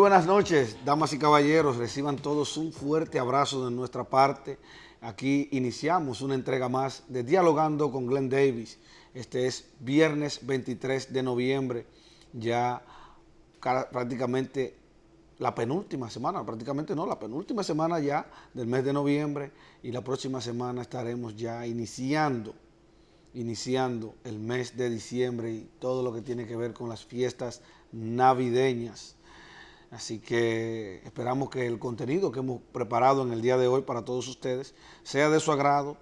buenas noches, damas y caballeros. Reciban todos un fuerte abrazo de nuestra parte. Aquí iniciamos una entrega más de Dialogando con Glenn Davis. Este es viernes 23 de noviembre, ya prácticamente la penúltima semana, prácticamente no, la penúltima semana ya del mes de noviembre, y la próxima semana estaremos ya iniciando el mes de diciembre y todo lo que tiene que ver con las fiestas navideñas. Así que esperamos que el contenido que hemos preparado en el día de hoy para todos ustedes sea de su agrado,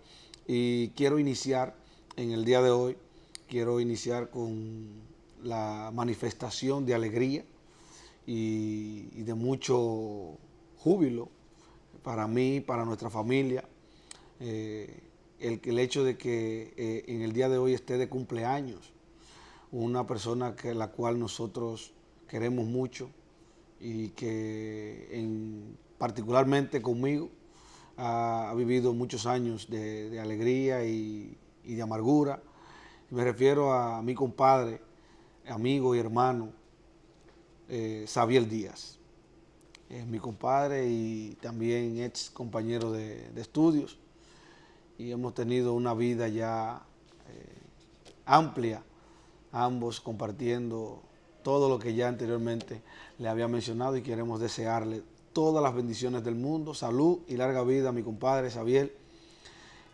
y quiero iniciar en el día de hoy, con la manifestación de alegría y de mucho júbilo para mí, para nuestra familia, el hecho de que en el día de hoy esté de cumpleaños una persona la cual nosotros queremos mucho, y que particularmente conmigo ha vivido muchos años de alegría y de amargura. Me refiero a mi compadre, amigo y hermano, Xavier Díaz. Es mi compadre y también ex compañero de estudios, y hemos tenido una vida ya amplia, ambos compartiendo todo lo que ya anteriormente le había mencionado, y queremos desearle todas las bendiciones del mundo, salud y larga vida a mi compadre Xavier.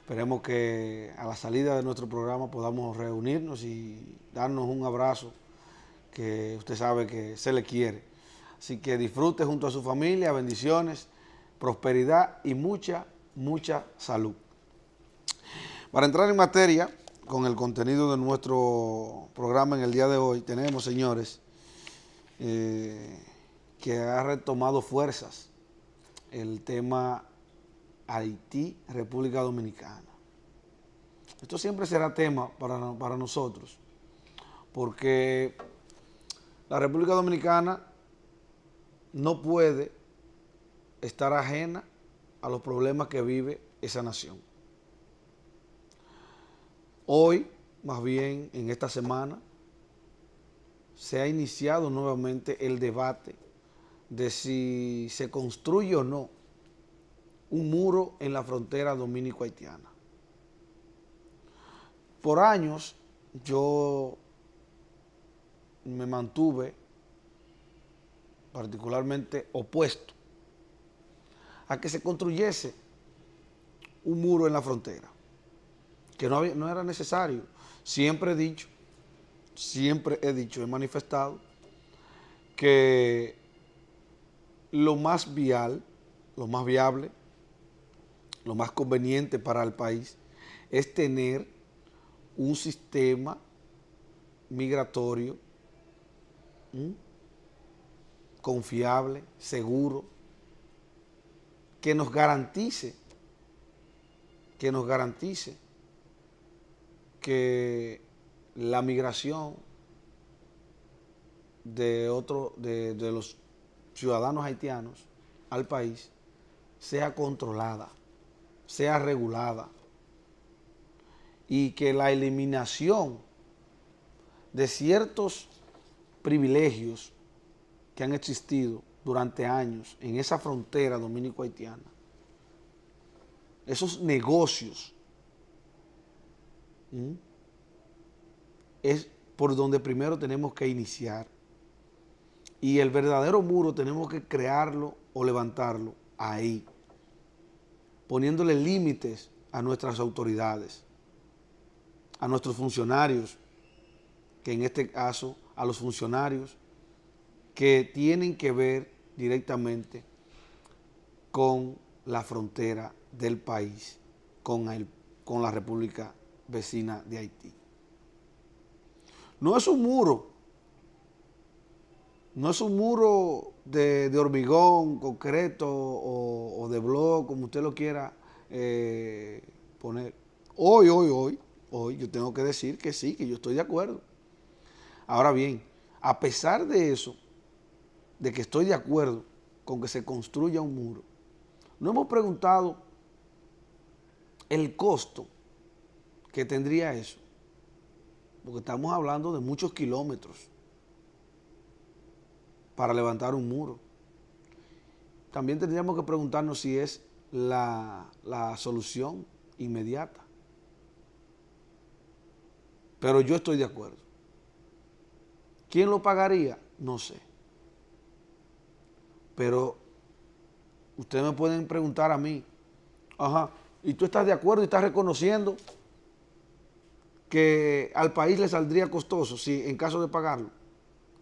Esperemos que a la salida de nuestro programa podamos reunirnos y darnos un abrazo, que usted sabe que se le quiere. Así que disfrute junto a su familia, bendiciones, prosperidad y mucha salud. Para entrar en materia con el contenido de nuestro programa en el día de hoy, tenemos, señores, que ha retomado fuerzas el tema Haití, República Dominicana. Esto siempre será tema para nosotros, porque la República Dominicana no puede estar ajena a los problemas que vive esa nación. Hoy, más bien en esta semana, se ha iniciado nuevamente el debate de si se construye o no un muro en la frontera dominico-haitiana. Por años yo me mantuve particularmente opuesto a que se construyese un muro en la frontera, que no era necesario. Siempre he dicho, he manifestado que lo más viable, lo más conveniente para el país es tener un sistema migratorio confiable, seguro, que nos garantice que la migración de los ciudadanos haitianos al país sea controlada, sea regulada, y que la eliminación de ciertos privilegios que han existido durante años en esa frontera dominico-haitiana, esos negocios, es por donde primero tenemos que iniciar. Y el verdadero muro tenemos que crearlo o levantarlo ahí, poniéndole límites a nuestras autoridades, a nuestros funcionarios, que en este caso a los funcionarios que tienen que ver directamente con la frontera del país, con la República vecina de Haití. No es un muro de hormigón, concreto o de bloque, como usted lo quiera poner. Hoy, yo tengo que decir que sí, que yo estoy de acuerdo. Ahora bien, a pesar de eso, de que estoy de acuerdo con que se construya un muro, no hemos preguntado el costo que tendría eso, porque estamos hablando de muchos kilómetros para levantar un muro. también tendríamos que preguntarnos si es la solución inmediata. Pero yo estoy de acuerdo. ¿Quién lo pagaría? No sé. Pero ustedes me pueden preguntar a mí, ajá, ¿y tú estás de acuerdo y estás reconociendo que al país le saldría costoso si en caso de pagarlo?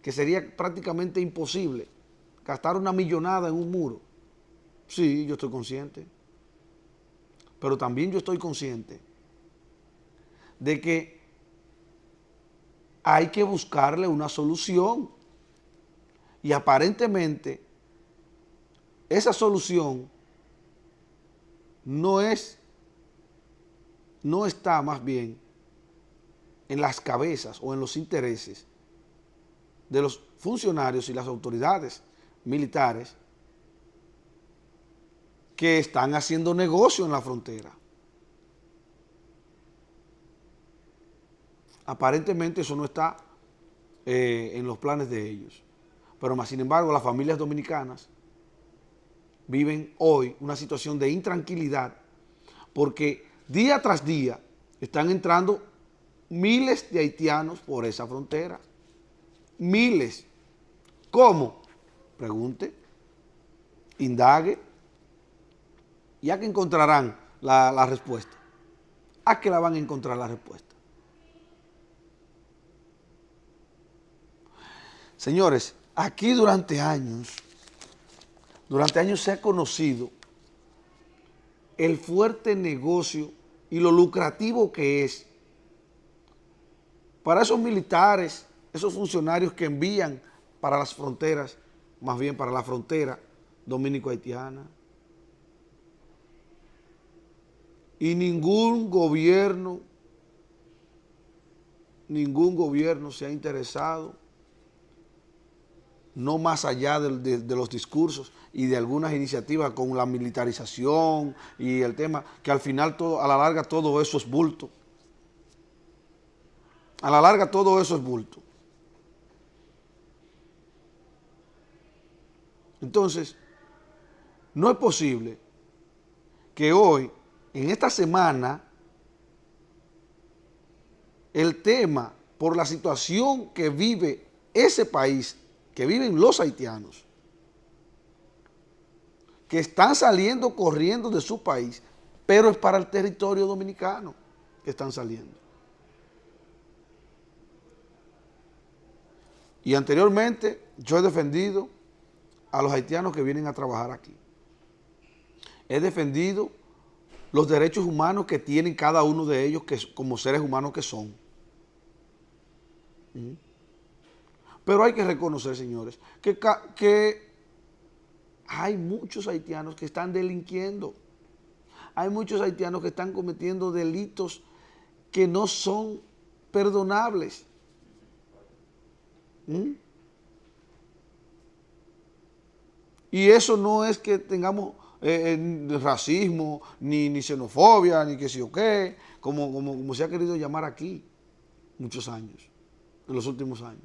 Que sería prácticamente imposible gastar una millonada en un muro. Sí, yo estoy consciente. Pero también yo estoy consciente de que hay que buscarle una solución. Y aparentemente esa solución no está más bien en las cabezas o en los intereses de los funcionarios y las autoridades militares que están haciendo negocio en la frontera. Aparentemente eso no está en los planes de ellos. Pero más sin embargo, las familias dominicanas viven hoy una situación de intranquilidad porque día tras día están entrando miles de haitianos por esa frontera. Miles. ¿Cómo? Pregunte, indague, y a que encontrarán la respuesta. ¿A qué la van a encontrar la respuesta? Señores, aquí durante años se ha conocido el fuerte negocio y lo lucrativo que es para esos militares, esos funcionarios que envían para las fronteras, más bien para la frontera dominico-haitiana. Y ningún gobierno se ha interesado, no más allá de los discursos y de algunas iniciativas con la militarización y el tema, que al final, a la larga, todo eso es bulto. A la larga, todo eso es bulto. Entonces, no es posible que hoy, en esta semana, el tema por la situación que vive ese país, que viven los haitianos, que están saliendo corriendo de su país, pero es para el territorio dominicano que están saliendo. Y anteriormente yo he defendido a los haitianos que vienen a trabajar aquí. He defendido los derechos humanos que tienen cada uno de ellos como seres humanos que son. Pero hay que reconocer, señores, que hay muchos haitianos que están delinquiendo. Hay muchos haitianos que están cometiendo delitos que no son perdonables. Y eso no es que tengamos racismo, ni xenofobia, ni qué sé yo qué, como se ha querido llamar aquí muchos años, en los últimos años.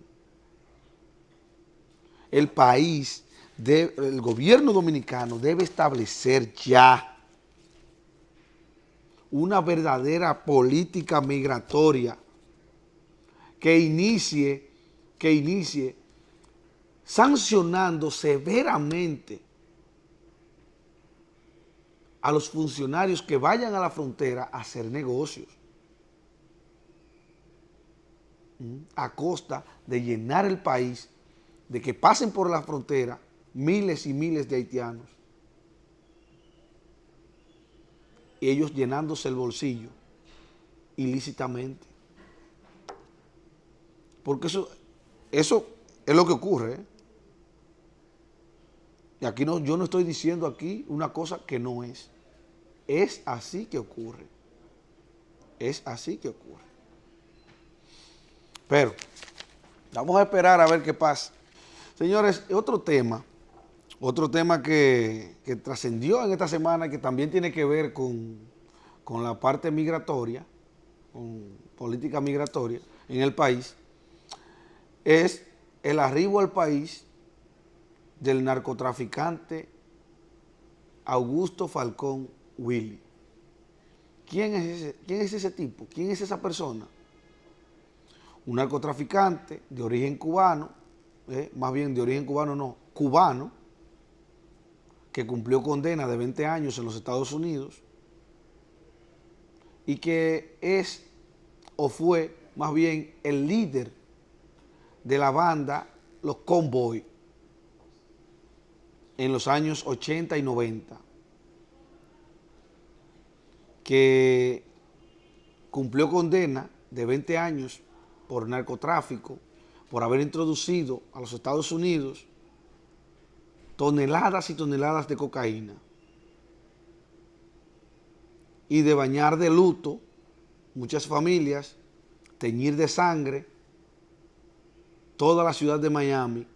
El país, el gobierno dominicano debe establecer ya una verdadera política migratoria que inicie sancionando severamente a los funcionarios que vayan a la frontera a hacer negocios a costa de llenar el país, de que pasen por la frontera miles y miles de haitianos y ellos llenándose el bolsillo ilícitamente. Porque eso es lo que ocurre, ¿eh? Y aquí yo no estoy diciendo aquí una cosa que no es. Es así que ocurre. Es así que ocurre. Pero vamos a esperar a ver qué pasa. Señores, otro tema que trascendió en esta semana y que también tiene que ver con la parte migratoria, con política migratoria en el país, es el arribo al país del narcotraficante Augusto Falcón Willy. ¿Quién es ese tipo? ¿Quién es esa persona? Un narcotraficante de origen cubano, más bien de origen cubano no, cubano, que cumplió condena de 20 años en los Estados Unidos y que es o fue más bien el líder de la banda Los Convoy en los años 80 y 90, que cumplió condena de 20 años por narcotráfico, por haber introducido a los Estados Unidos toneladas y toneladas de cocaína y de bañar de luto muchas familias, teñir de sangre toda la ciudad de Miami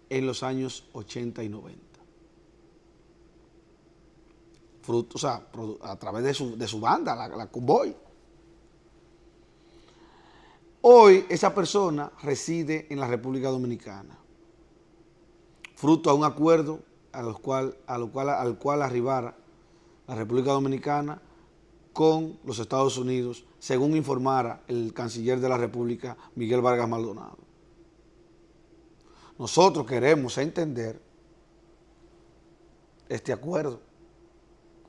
en los años 80 y 90. Fruto, o sea, a través de su banda, la Convoy. Hoy esa persona reside en la República Dominicana, fruto a un acuerdo al cual arribara la República Dominicana con los Estados Unidos, según informara el canciller de la República, Miguel Vargas Maldonado. Nosotros queremos entender este acuerdo,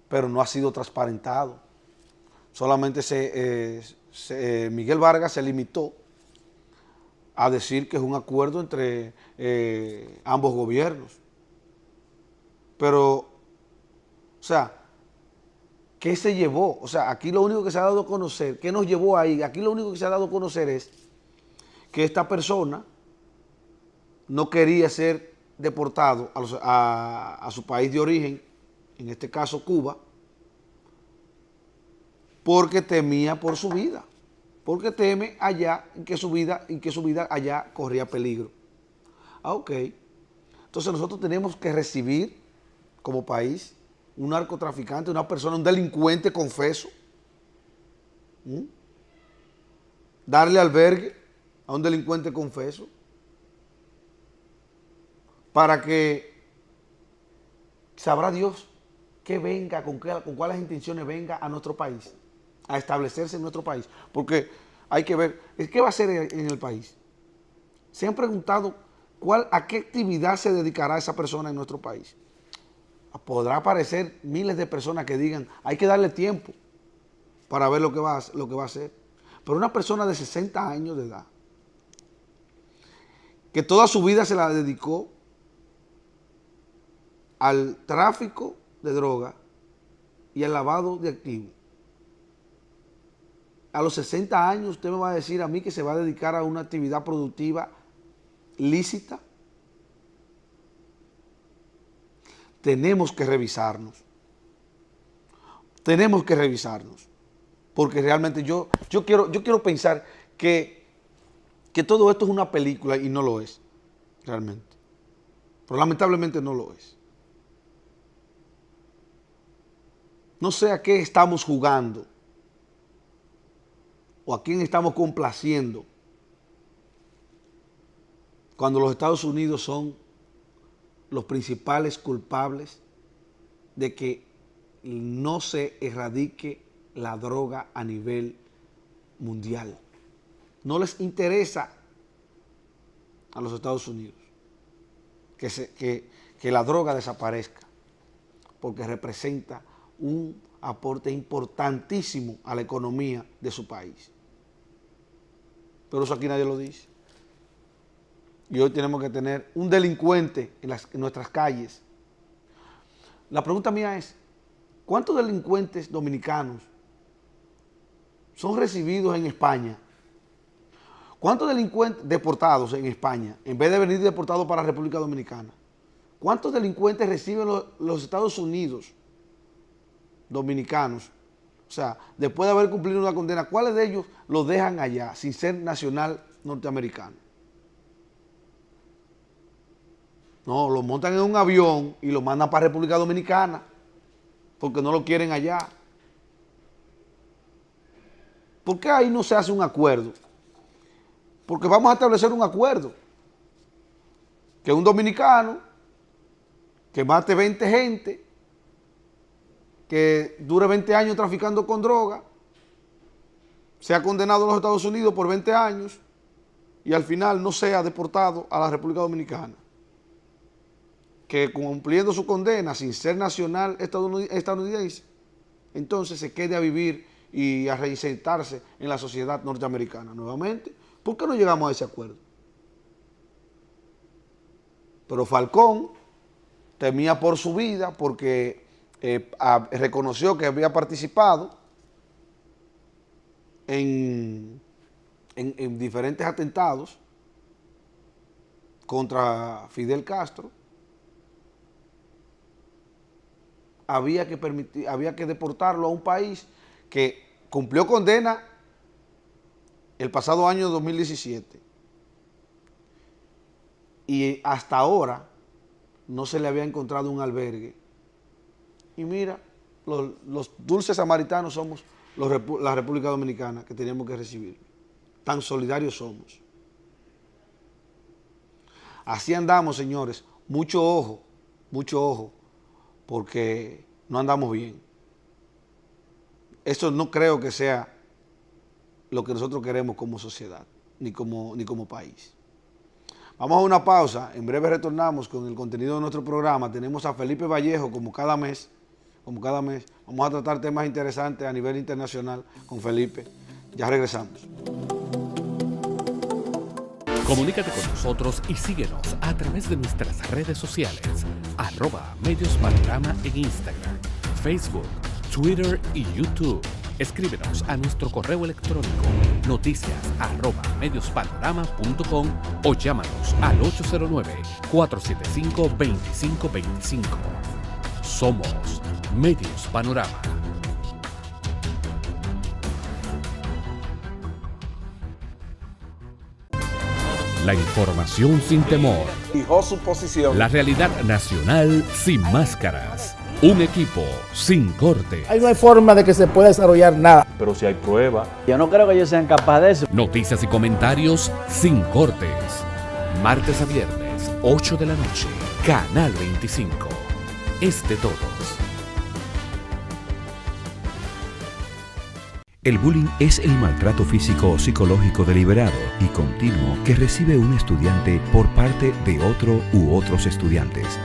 pero no ha sido transparentado. Solamente Miguel Vargas se limitó a decir que es un acuerdo entre ambos gobiernos. Pero, o sea, ¿qué se llevó? O sea, aquí lo único que se ha dado a conocer, ¿qué nos llevó ahí? Aquí lo único que se ha dado a conocer es que esta persona no quería ser deportado a su país de origen, en este caso Cuba, porque temía por su vida, porque teme allá que su vida allá corría peligro. Ok. Entonces nosotros tenemos que recibir como país un narcotraficante, una persona, un delincuente confeso, darle albergue a un delincuente confeso para que sabrá Dios que venga, con cuáles intenciones venga a nuestro país, a establecerse en nuestro país. Porque hay que ver, ¿qué va a hacer en el país? ¿Se han preguntado a qué actividad se dedicará esa persona en nuestro país? Podrá aparecer miles de personas que digan, hay que darle tiempo para ver lo que va a hacer. Pero una persona de 60 años de edad, que toda su vida se la dedicó al tráfico de droga y al lavado de activos. A los 60 años usted me va a decir a mí que se va a dedicar a una actividad productiva lícita. Tenemos que revisarnos. Tenemos que revisarnos. Porque realmente yo quiero pensar que todo esto es una película y no lo es, realmente. Pero lamentablemente no lo es. No sé a qué estamos jugando o a quién estamos complaciendo cuando los Estados Unidos son los principales culpables de que no se erradique la droga a nivel mundial. No les interesa a los Estados Unidos que la droga desaparezca, porque representa un aporte importantísimo a la economía de su país. Pero eso aquí nadie lo dice. Y hoy tenemos que tener un delincuente en nuestras calles. La pregunta mía es, ¿cuántos delincuentes dominicanos son recibidos en España? ¿Cuántos delincuentes deportados en España, en vez de venir deportados para la República Dominicana? ¿Cuántos delincuentes reciben los Estados Unidos dominicanos? O sea, después de haber cumplido una condena, ¿cuáles de ellos los dejan allá sin ser nacional norteamericano? No, lo montan en un avión y lo mandan para República Dominicana porque no lo quieren allá. ¿Por qué ahí no se hace un acuerdo? Porque vamos a establecer un acuerdo. Que un dominicano que mate 20 gente, que dure 20 años traficando con droga, sea condenado en los Estados Unidos por 20 años y al final no sea deportado a la República Dominicana. Que cumpliendo su condena sin ser nacional estadounidense, entonces se quede a vivir y a reinsertarse en la sociedad norteamericana nuevamente. ¿Por qué no llegamos a ese acuerdo? Pero Falcón temía por su vida porque reconoció que había participado en diferentes atentados contra Fidel Castro. Había que deportarlo a un país que cumplió condena el pasado año 2017 y hasta ahora no se le había encontrado un albergue. Y mira, los dulces samaritanos somos la República Dominicana, que teníamos que recibir. Tan solidarios somos. Así andamos, señores. Mucho ojo, porque no andamos bien. Eso no creo que sea lo que nosotros queremos como sociedad, ni como país. Vamos a una pausa, en breve retornamos con el contenido de nuestro programa. Tenemos a Felipe Vallejo como cada mes. Vamos a tratar temas interesantes a nivel internacional con Felipe. Ya regresamos. Comunícate con nosotros y síguenos a través de nuestras redes sociales, @mediospanorama en Instagram, Facebook, Twitter y YouTube. Escríbenos a nuestro correo electrónico noticias@mediospanorama.com o llámanos al 809-475-2525. Somos Medios Panorama. La información sin temor. Fijó su posición. La realidad nacional sin máscaras. Un equipo sin corte. Ahí no hay forma de que se pueda desarrollar nada. Pero si hay prueba. Yo no creo que ellos sean capaces de eso. Noticias y comentarios sin cortes. Martes a viernes, 8 de la noche. Canal 25. Es de todos. El bullying es el maltrato físico o psicológico deliberado y continuo que recibe un estudiante por parte de otro u otros estudiantes.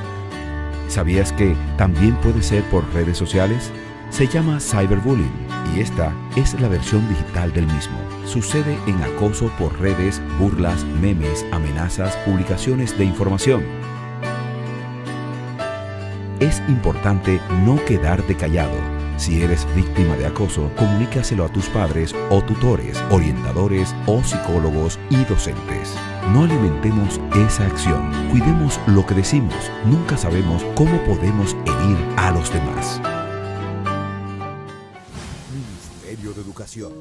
¿Sabías que también puede ser por redes sociales? Se llama cyberbullying y esta es la versión digital del mismo. Sucede en acoso por redes, burlas, memes, amenazas, publicaciones de información. Es importante no quedarte callado. Si eres víctima de acoso, comunícaselo a tus padres o tutores, orientadores o psicólogos y docentes. No alimentemos esa acción. Cuidemos lo que decimos. Nunca sabemos cómo podemos herir a los demás. Ministerio de Educación.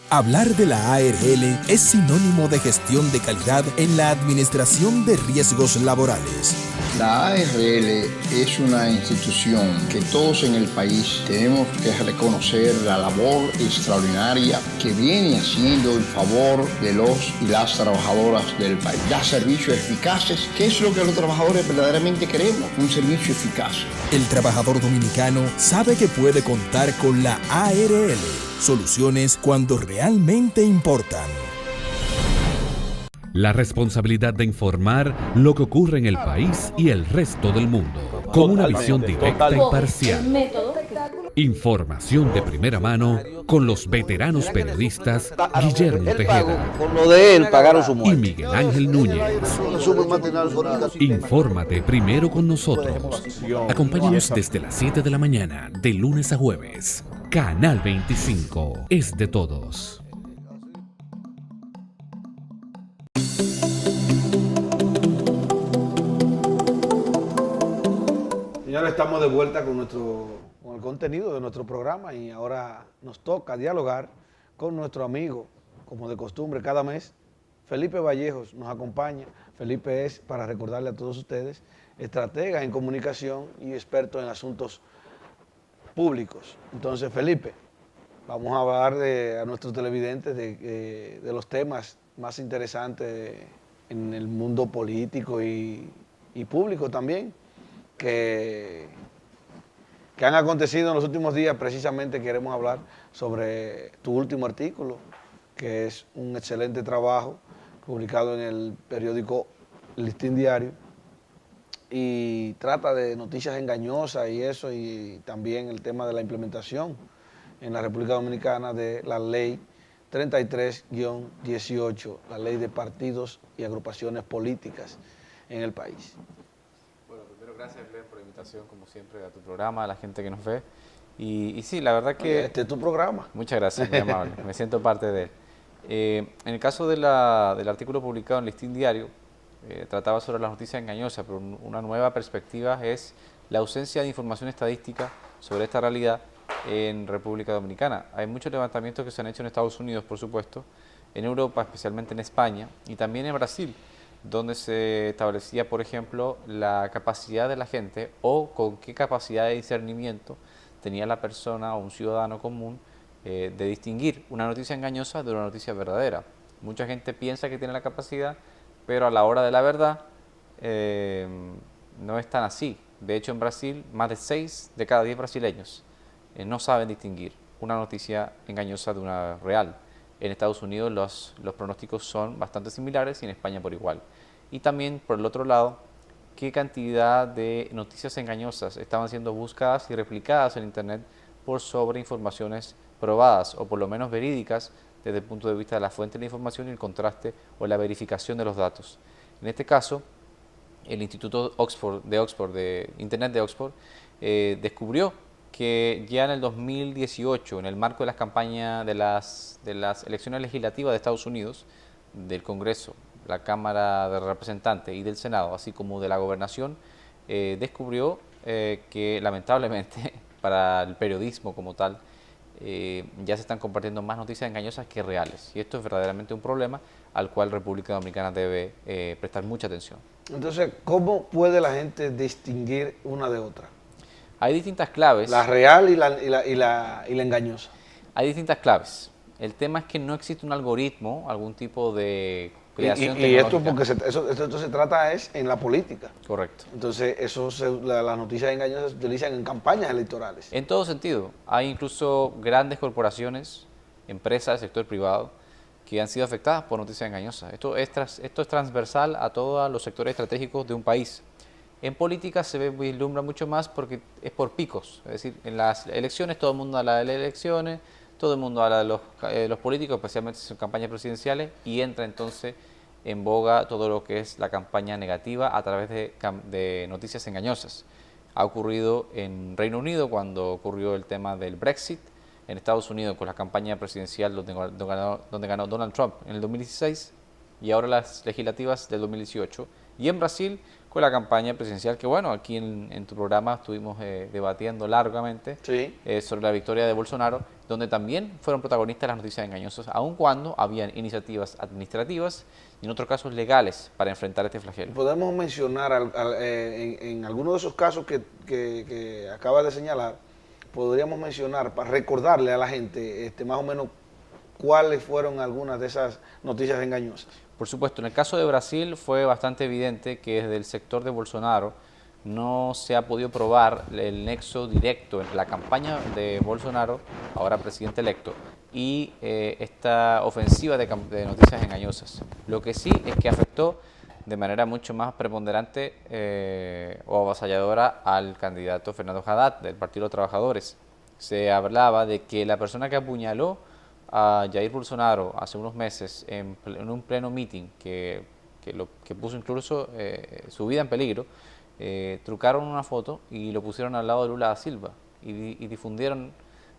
Hablar de la ARL es sinónimo de gestión de calidad en la administración de riesgos laborales. La ARL es una institución que todos en el país tenemos que reconocer la labor extraordinaria que viene haciendo en favor de los y las trabajadoras del país. Da servicios eficaces, que es lo que los trabajadores verdaderamente queremos, un servicio eficaz. El trabajador dominicano sabe que puede contar con la ARL. Soluciones cuando realmente importan. La responsabilidad de informar lo que ocurre en el país y el resto del mundo, con una visión directa e imparcial. Información de primera mano con los veteranos periodistas Guillermo Tejeda con lo de él pagaron su y muerte. Miguel Ángel Núñez. Infórmate primero con nosotros. Acompáñanos desde las 7 de la mañana, de lunes a jueves. Canal 25 es de todos. Señores, estamos de vuelta con el contenido de nuestro programa y ahora nos toca dialogar con nuestro amigo, como de costumbre cada mes. Felipe Vallejos nos acompaña. Felipe es, para recordarle a todos ustedes, estratega en comunicación y experto en asuntos públicos. Entonces, Felipe, vamos a hablar a nuestros televidentes de los temas más interesantes en el mundo político y y público también, que han acontecido en los últimos días. Precisamente queremos hablar sobre tu último artículo, que es un excelente trabajo publicado en el periódico Listín Diario, y trata de noticias engañosas y eso, y también el tema de la implementación en la República Dominicana de la ley 33-18, la ley de partidos y agrupaciones políticas en el país. Bueno, primero gracias, Glenn, por la invitación, como siempre, a tu programa, a la gente que nos ve. Y sí, la verdad que... Este es tu programa. Muchas gracias, muy amable, me siento parte de él. En el caso del artículo publicado en Listín Diario, trataba sobre las noticias engañosas, pero una nueva perspectiva es la ausencia de información estadística sobre esta realidad en República Dominicana. Hay muchos levantamientos que se han hecho en Estados Unidos, por supuesto, en Europa, especialmente en España, y también en Brasil, donde se establecía, por ejemplo, la capacidad de la gente o con qué capacidad de discernimiento tenía la persona o un ciudadano común de distinguir una noticia engañosa de una noticia verdadera. Mucha gente piensa que tiene la capacidad, pero a la hora de la verdad no es tan así. De hecho, en Brasil, más de 6 de cada 10 brasileños no saben distinguir una noticia engañosa de una real. En Estados Unidos los pronósticos son bastante similares y en España por igual. Y también, por el otro lado, qué cantidad de noticias engañosas estaban siendo buscadas y replicadas en Internet por sobreinformaciones probadas o por lo menos verídicas desde el punto de vista de la fuente de la información y el contraste o la verificación de los datos. En este caso, el Instituto de Internet de Oxford descubrió que ya en el 2018, en el marco de las campañas de las elecciones legislativas de Estados Unidos, del Congreso, la Cámara de Representantes y del Senado, así como de la Gobernación, descubrió que lamentablemente para el periodismo como tal, ya se están compartiendo más noticias engañosas que reales. Y esto es verdaderamente un problema al cual República Dominicana debe prestar mucha atención. Entonces, ¿cómo puede la gente distinguir una de otra? Hay distintas claves. La real y la engañosa. Hay distintas claves. El tema es que no existe un algoritmo, algún tipo de creación tecnológica. Y esto porque esto se trata es en la política. Correcto. Entonces, las noticias engañosas se utilizan en campañas electorales. En todo sentido. Hay incluso grandes corporaciones, empresas del sector privado, que han sido afectadas por noticias engañosas. Esto es transversal a todos los sectores estratégicos de un país. En política se vislumbra mucho más porque es por picos. Es decir, en las elecciones todo el mundo habla de las elecciones, todo el mundo habla de los políticos, especialmente si son campañas presidenciales, y entra entonces en boga todo lo que es la campaña negativa a través de noticias engañosas. Ha ocurrido en Reino Unido cuando ocurrió el tema del Brexit, en Estados Unidos con la campaña presidencial donde ganó Donald Trump en el 2016 y ahora las legislativas del 2018, y en Brasil con la campaña presidencial que, bueno, aquí en tu programa estuvimos debatiendo largamente sobre la victoria de Bolsonaro, donde también fueron protagonistas las noticias engañosas, aun cuando habían iniciativas administrativas y en otros casos legales para enfrentar este flagelo. Podemos mencionar en algunos de esos casos que acabas de señalar, podríamos mencionar para recordarle a la gente más o menos cuáles fueron algunas de esas noticias engañosas. Por supuesto, en el caso de Brasil fue bastante evidente que desde el sector de Bolsonaro no se ha podido probar el nexo directo entre la campaña de Bolsonaro, ahora presidente electo, y esta ofensiva de noticias engañosas. Lo que sí es que afectó de manera mucho más preponderante o avasalladora al candidato Fernando Haddad del Partido de los Trabajadores. Se hablaba de que la persona que apuñaló a Jair Bolsonaro hace unos meses en un pleno meeting que puso incluso su vida en peligro, trucaron una foto y lo pusieron al lado de Lula da Silva y difundieron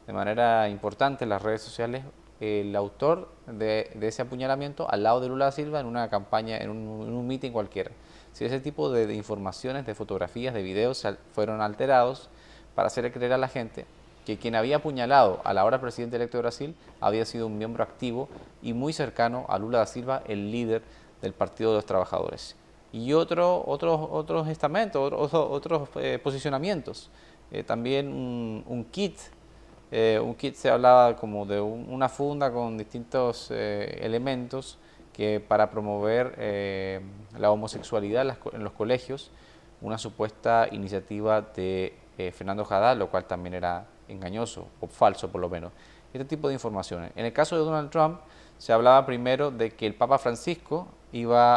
de manera importante en las redes sociales el autor de ese apuñalamiento al lado de Lula da Silva en una campaña, en un meeting cualquiera. Si ese tipo de informaciones, de fotografías, de videos fueron alterados para hacer creer a la gente que quien había apuñalado al ahora presidente electo de Brasil había sido un miembro activo y muy cercano a Lula da Silva, el líder del Partido de los Trabajadores. Y otros estamentos, otros posicionamientos. También un kit se hablaba como de una funda con distintos elementos que para promover la homosexualidad en los colegios, una supuesta iniciativa de Fernando Haddad, lo cual también era engañoso o falso por lo menos. Este tipo de informaciones. En el caso de Donald Trump se hablaba primero de que el Papa Francisco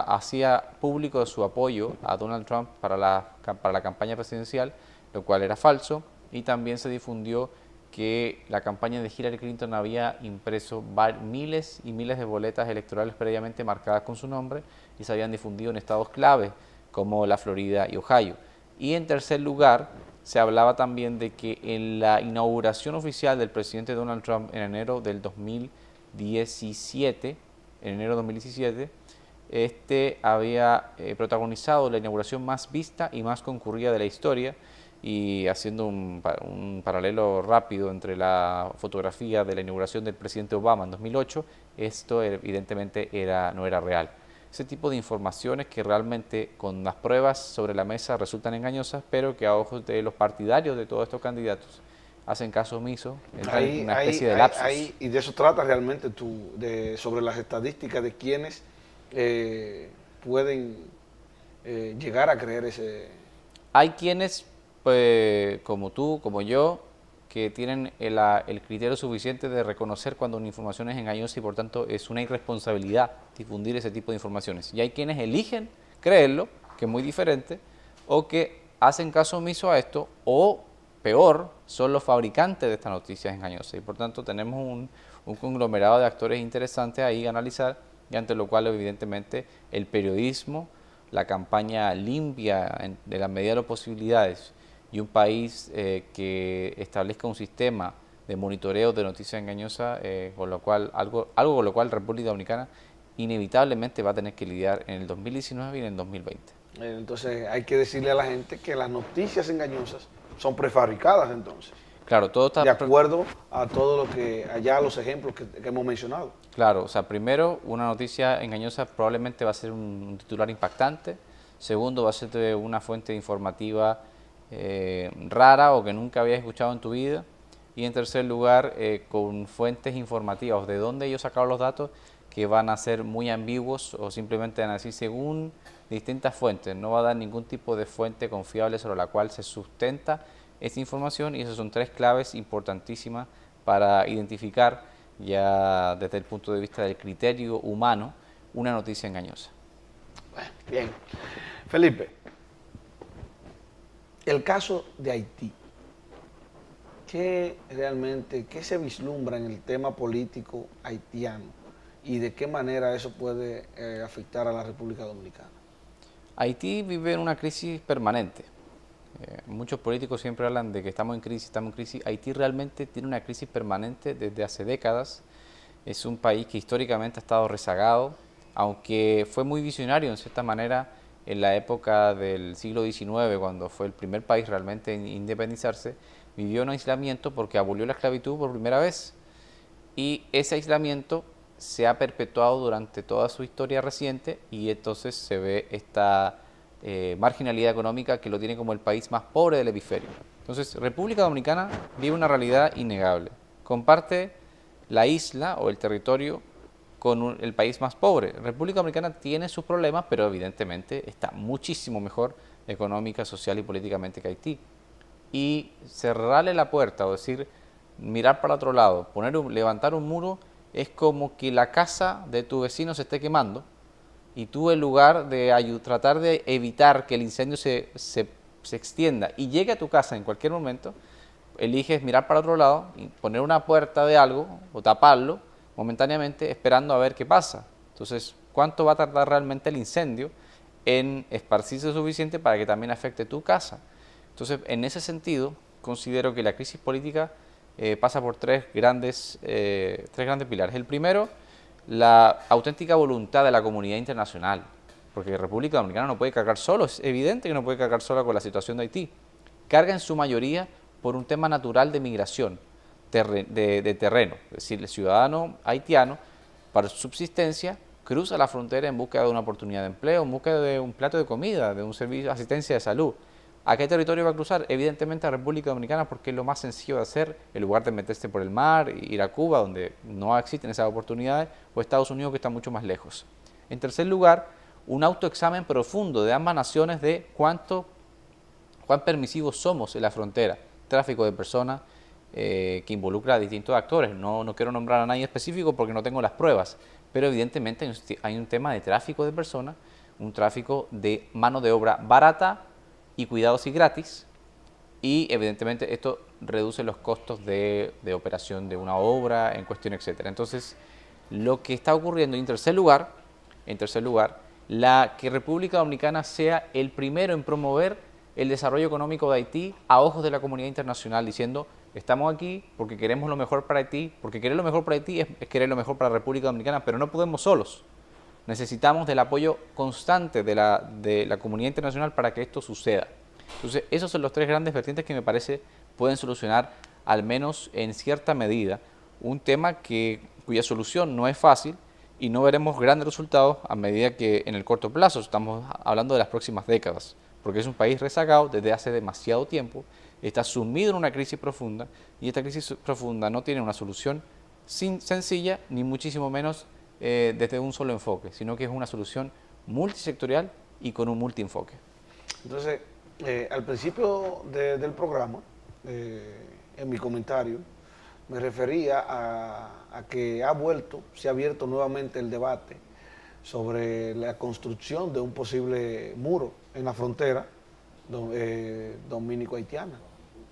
hacía público su apoyo a Donald Trump para la campaña presidencial, lo cual era falso, y también se difundió que la campaña de Hillary Clinton había impreso miles y miles de boletas electorales previamente marcadas con su nombre y se habían difundido en estados clave como la Florida y Ohio. Y en tercer lugar, se hablaba también de que en la inauguración oficial del presidente Donald Trump en enero del 2017, este había protagonizado la inauguración más vista y más concurrida de la historia, y haciendo un paralelo rápido entre la fotografía de la inauguración del presidente Obama en 2008, esto evidentemente no era real. Ese tipo de informaciones que realmente con las pruebas sobre la mesa resultan engañosas, pero que a ojos de los partidarios de todos estos candidatos hacen caso omiso, entran en una especie de lapsus. Y de eso trata realmente sobre las estadísticas de quienes pueden llegar a creer ese... Hay quienes, pues, como tú, como yo, que tienen el criterio suficiente de reconocer cuando una información es engañosa y por tanto es una irresponsabilidad difundir ese tipo de informaciones. Y hay quienes eligen creerlo, que es muy diferente, o que hacen caso omiso a esto, o peor, son los fabricantes de estas noticias engañosas. Y por tanto tenemos un conglomerado de actores interesantes ahí a analizar, y ante lo cual evidentemente el periodismo, la campaña limpia de la medida de las posibilidades, y un país que establezca un sistema de monitoreo de noticias engañosas, con lo cual algo con lo cual República Dominicana inevitablemente va a tener que lidiar en el 2019 y en el 2020. Entonces hay que decirle a la gente que las noticias engañosas son prefabricadas entonces. Claro, todo está... De acuerdo a todo lo que, allá los ejemplos que hemos mencionado. Claro, o sea, primero, una noticia engañosa probablemente va a ser un titular impactante. Segundo, va a ser de una fuente informativa rara o que nunca habías escuchado en tu vida. Y en tercer lugar, con fuentes informativas, de dónde ellos sacaron los datos, que van a ser muy ambiguos o simplemente van a decir según distintas fuentes. No va a dar ningún tipo de fuente confiable sobre la cual se sustenta esta información, y esas son tres claves importantísimas para identificar ya desde el punto de vista del criterio humano una noticia engañosa. Bueno, bien. Felipe, el caso de Haití, ¿qué se vislumbra en el tema político haitiano y de qué manera eso puede afectar a la República Dominicana? Haití vive en una crisis permanente. Muchos políticos siempre hablan de que estamos en crisis. Haití realmente tiene una crisis permanente desde hace décadas. Es un país que históricamente ha estado rezagado, aunque fue muy visionario en cierta manera en la época del siglo XIX, cuando fue el primer país realmente en independizarse. Vivió un aislamiento porque abolió la esclavitud por primera vez, y ese aislamiento se ha perpetuado durante toda su historia reciente, y entonces se ve esta marginalidad económica que lo tiene como el país más pobre del hemisferio. Entonces, República Dominicana vive una realidad innegable. Comparte la isla o el territorio con el país más pobre. República Dominicana tiene sus problemas, pero evidentemente está muchísimo mejor económica, social y políticamente que Haití. Y cerrarle la puerta o decir, mirar para otro lado, levantar un muro, es como que la casa de tu vecino se esté quemando, y tú, en lugar de tratar de evitar que el incendio se extienda y llegue a tu casa en cualquier momento, eliges mirar para otro lado y poner una puerta de algo o taparlo momentáneamente esperando a ver qué pasa. Entonces, ¿cuánto va a tardar realmente el incendio en esparcirse suficiente para que también afecte tu casa? Entonces, en ese sentido, considero que la crisis política pasa por tres grandes pilares. El primero, la auténtica voluntad de la comunidad internacional, porque República Dominicana no puede cargar solo, es evidente que no puede cargar sola con la situación de Haití. Carga en su mayoría por un tema natural de migración, de terreno, es decir, el ciudadano haitiano, para su subsistencia, cruza la frontera en busca de una oportunidad de empleo, en busca de un plato de comida, de un servicio de asistencia de salud. ¿A qué territorio va a cruzar? Evidentemente a República Dominicana, porque es lo más sencillo de hacer, en lugar de meterse por el mar, ir a Cuba, donde no existen esas oportunidades, o Estados Unidos, que está mucho más lejos. En tercer lugar, un autoexamen profundo de ambas naciones de cuánto cuán permisivos somos en la frontera. Tráfico de personas que involucra a distintos actores. No quiero nombrar a nadie específico porque no tengo las pruebas, pero evidentemente hay un tema de tráfico de personas, un tráfico de mano de obra barata y cuidados y gratis, y evidentemente esto reduce los costos de operación de una obra en cuestión, etcétera. Entonces, lo que está ocurriendo en tercer lugar, que República Dominicana sea el primero en promover el desarrollo económico de Haití a ojos de la comunidad internacional, diciendo, estamos aquí porque queremos lo mejor para Haití, porque querer lo mejor para Haití es querer lo mejor para la República Dominicana, pero no podemos solos. Necesitamos del apoyo constante de la comunidad internacional para que esto suceda. Entonces, esos son los tres grandes vertientes que me parece pueden solucionar, al menos en cierta medida, un tema cuya solución no es fácil y no veremos grandes resultados a medida que en el corto plazo, estamos hablando de las próximas décadas, porque es un país rezagado desde hace demasiado tiempo, está sumido en una crisis profunda y esta crisis profunda no tiene una solución sencilla ni muchísimo menos desde un solo enfoque, sino que es una solución multisectorial y con un multienfoque. Entonces, al principio del programa, en mi comentario, me refería a que se ha abierto nuevamente el debate sobre la construcción de un posible muro en la frontera dominico-haitiana.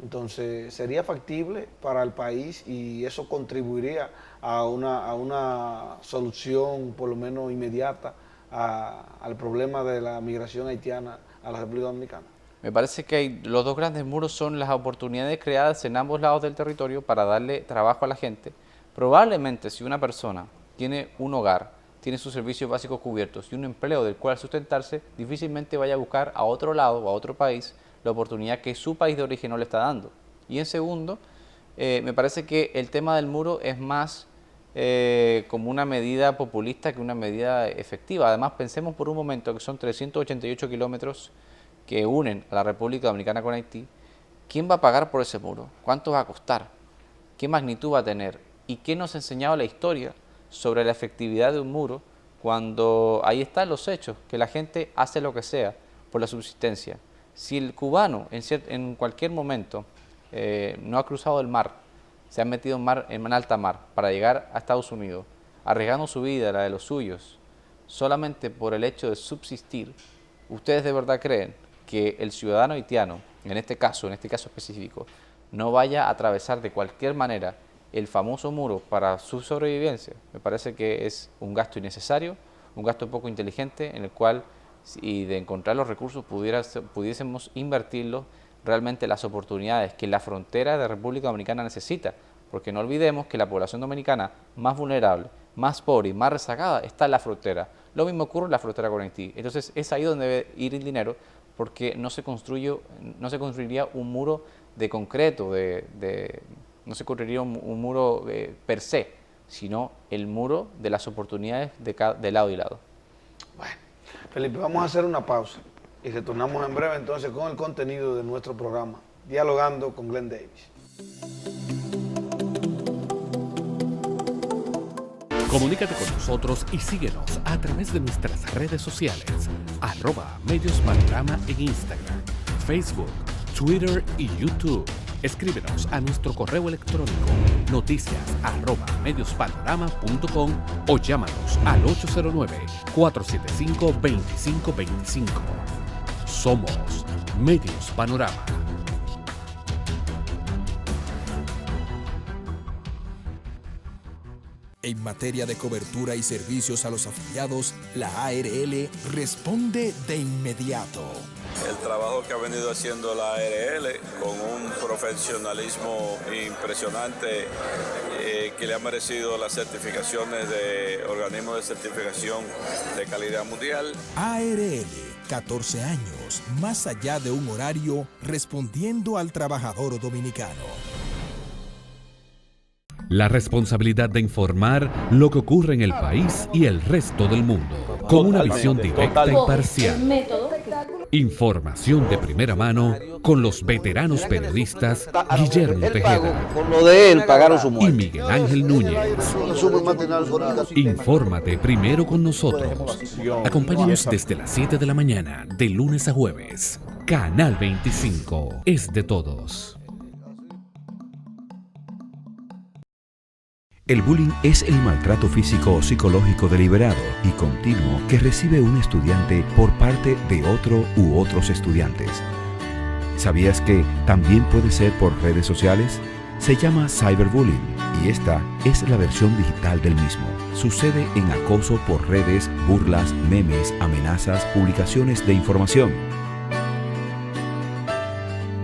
Entonces, sería factible para el país y eso contribuiría a una solución, por lo menos inmediata, al problema de la migración haitiana a la República Dominicana. Me parece que los dos grandes muros son las oportunidades creadas en ambos lados del territorio para darle trabajo a la gente. Probablemente si una persona tiene un hogar, tiene sus servicios básicos cubiertos y un empleo del cual sustentarse, difícilmente vaya a buscar a otro lado o a otro país la oportunidad que su país de origen no le está dando. Y en segundo, me parece que el tema del muro es más como una medida populista que una medida efectiva. Además, pensemos por un momento que son 388 kilómetros que unen a la República Dominicana con Haití. ¿Quién va a pagar por ese muro? ¿Cuánto va a costar? ¿Qué magnitud va a tener? ¿Y qué nos ha enseñado la historia sobre la efectividad de un muro cuando ahí están los hechos, que la gente hace lo que sea por la subsistencia? Si el cubano en cualquier momento no ha cruzado el mar, se ha metido en alta mar para llegar a Estados Unidos, arriesgando su vida, la de los suyos, solamente por el hecho de subsistir, ¿ustedes de verdad creen que el ciudadano haitiano, en este caso específico, no vaya a atravesar de cualquier manera el famoso muro para su sobrevivencia? Me parece que es un gasto innecesario, un gasto poco inteligente, en el cual, y de encontrar los recursos, pudiésemos invertirlos realmente las oportunidades que la frontera de República Dominicana necesita, porque no olvidemos que la población dominicana más vulnerable, más pobre y más rezagada está en la frontera. Lo mismo ocurre en la frontera con Haití. Entonces es ahí donde debe ir el dinero, porque no se construiría un muro de concreto, no se construiría un muro per se, sino el muro de las oportunidades de lado y lado. Bueno, Felipe, vamos a hacer una pausa y retornamos en breve entonces con el contenido de nuestro programa, Dialogando con Glenn Davis. Comunícate con nosotros y síguenos a través de nuestras redes sociales, @mediospanorama en Instagram, Facebook, Twitter y YouTube. Escríbenos a nuestro correo electrónico noticias@mediospanorama.com o llámanos al 809-475-2525. Somos Medios Panorama. En materia de cobertura y servicios a los afiliados, la ARL responde de inmediato. El trabajo que ha venido haciendo la ARL con un profesionalismo impresionante que le ha merecido las certificaciones de organismos de certificación de calidad mundial. ARL, 14 años, más allá de un horario, respondiendo al trabajador dominicano. La responsabilidad de informar lo que ocurre en el país y el resto del mundo, con una visión directa e imparcial. Información de primera mano con los veteranos periodistas Guillermo Tejeda Por lo de él pagaron su y muerte. Miguel Ángel Núñez. Infórmate primero con nosotros. Acompáñanos desde las 7 de la mañana, de lunes a jueves. Canal 25 es de todos. El bullying es el maltrato físico o psicológico deliberado y continuo que recibe un estudiante por parte de otro u otros estudiantes. ¿Sabías que también puede ser por redes sociales? Se llama cyberbullying y esta es la versión digital del mismo. Sucede en acoso por redes, burlas, memes, amenazas, publicaciones de información.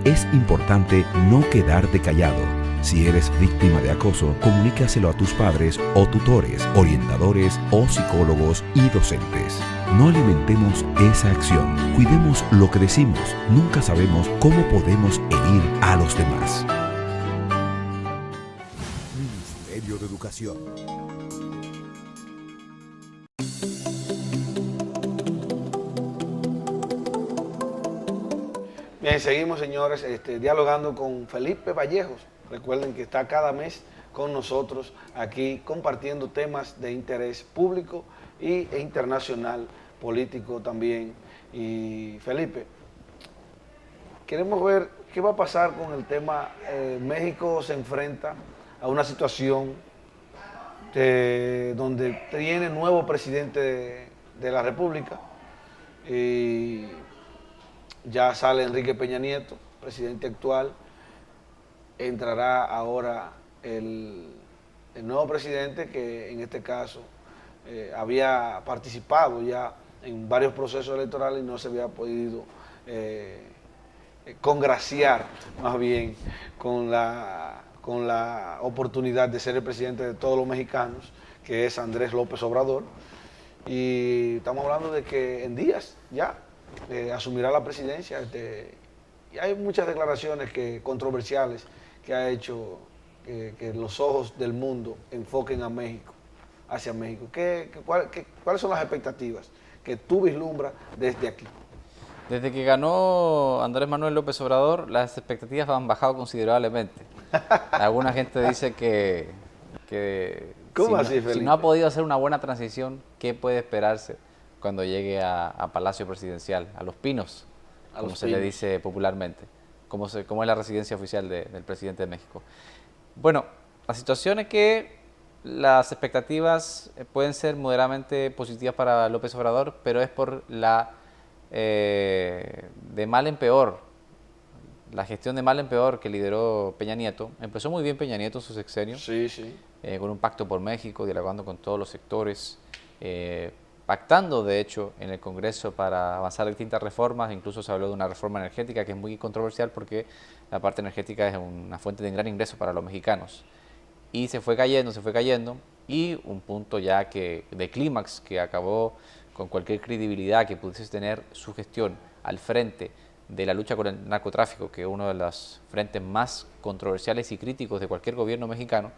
Es importante no quedarte callado. Si eres víctima de acoso, comunícaselo a tus padres o tutores, orientadores o psicólogos y docentes. No alimentemos esa acción. Cuidemos lo que decimos. Nunca sabemos cómo podemos herir a los demás. Ministerio de Educación. Bien, seguimos, señores, dialogando con Felipe Vallejos. Recuerden que está cada mes con nosotros aquí compartiendo temas de interés público e internacional, político también. Y Felipe, queremos ver qué va a pasar con el tema. México se enfrenta a una situación donde tiene nuevo presidente de la República. Y ya sale Enrique Peña Nieto, presidente actual. Entrará ahora el nuevo presidente, que en este caso había participado ya en varios procesos electorales y no se había podido congraciar más bien con la oportunidad de ser el presidente de todos los mexicanos, que es Andrés López Obrador. Y estamos hablando de que en días ya asumirá la presidencia. Y hay muchas declaraciones controversiales que ha hecho que los ojos del mundo enfoquen a México, hacia México. ¿Cuáles son las expectativas que tú vislumbras desde aquí? Desde que ganó Andrés Manuel López Obrador, las expectativas han bajado considerablemente. Alguna gente dice que ¿Cómo así, Felipe? Si no ha podido hacer una buena transición, ¿qué puede esperarse cuando llegue a Palacio Presidencial, a Los Pinos, como se le dice popularmente? Como es la residencia oficial del presidente de México. Bueno, la situación es que las expectativas pueden ser moderadamente positivas para López Obrador, pero es por de mal en peor, la gestión de mal en peor que lideró Peña Nieto. Empezó muy bien Peña Nieto en su sexenio, sí, sí. Con un pacto por México, dialogando con todos los sectores, pactando, de hecho, en el Congreso para avanzar distintas reformas. Incluso se habló de una reforma energética que es muy controversial porque la parte energética es una fuente de gran ingreso para los mexicanos. Y se fue cayendo, y un punto ya de clímax que acabó con cualquier credibilidad que pudiese tener su gestión al frente de la lucha con el narcotráfico, que es uno de los frentes más controversiales y críticos de cualquier gobierno mexicano,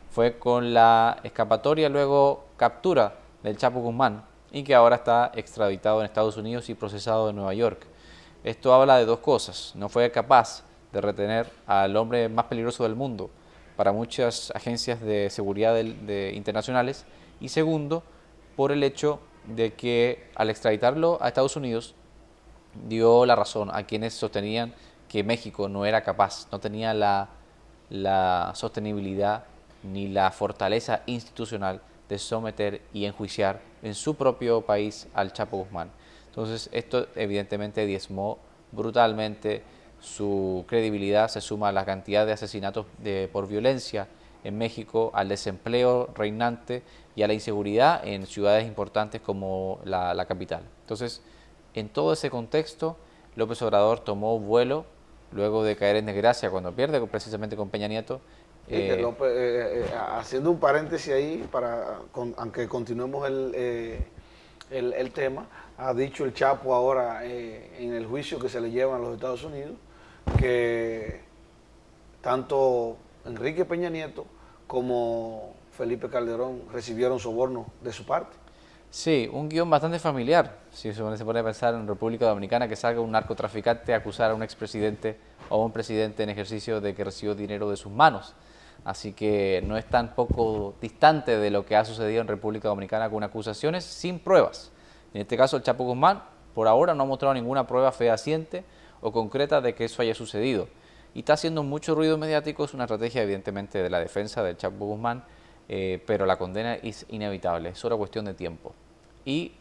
fue con la escapatoria, luego captura del Chapo Guzmán, y que ahora está extraditado en Estados Unidos y procesado en Nueva York. Esto habla de dos cosas: no fue capaz de retener al hombre más peligroso del mundo para muchas agencias de seguridad internacionales, y segundo, por el hecho de que al extraditarlo a Estados Unidos dio la razón a quienes sostenían que México no era capaz, no tenía la sostenibilidad ni la fortaleza institucional de someter y enjuiciar en su propio país al Chapo Guzmán. Entonces, esto evidentemente diezmó brutalmente su credibilidad. Se suma a la cantidad de asesinatos por violencia en México, al desempleo reinante y a la inseguridad en ciudades importantes como la capital. Entonces, en todo ese contexto, López Obrador tomó vuelo luego de caer en desgracia cuando pierde precisamente con Peña Nieto. Haciendo un paréntesis ahí, aunque continuemos el tema, ha dicho el Chapo ahora en el juicio que se le lleva a los Estados Unidos, que tanto Enrique Peña Nieto como Felipe Calderón recibieron soborno de su parte. Sí, un guión bastante familiar, si se pone a pensar en República Dominicana, que salga un narcotraficante a acusar a un expresidente o a un presidente en ejercicio de que recibió dinero de sus manos. Así que no es tan poco distante de lo que ha sucedido en República Dominicana con acusaciones sin pruebas. En este caso, el Chapo Guzmán, por ahora no ha mostrado ninguna prueba fehaciente o concreta de que eso haya sucedido. Y está haciendo mucho ruido mediático, es una estrategia evidentemente de la defensa del Chapo Guzmán, pero la condena es inevitable, es solo cuestión de tiempo. Y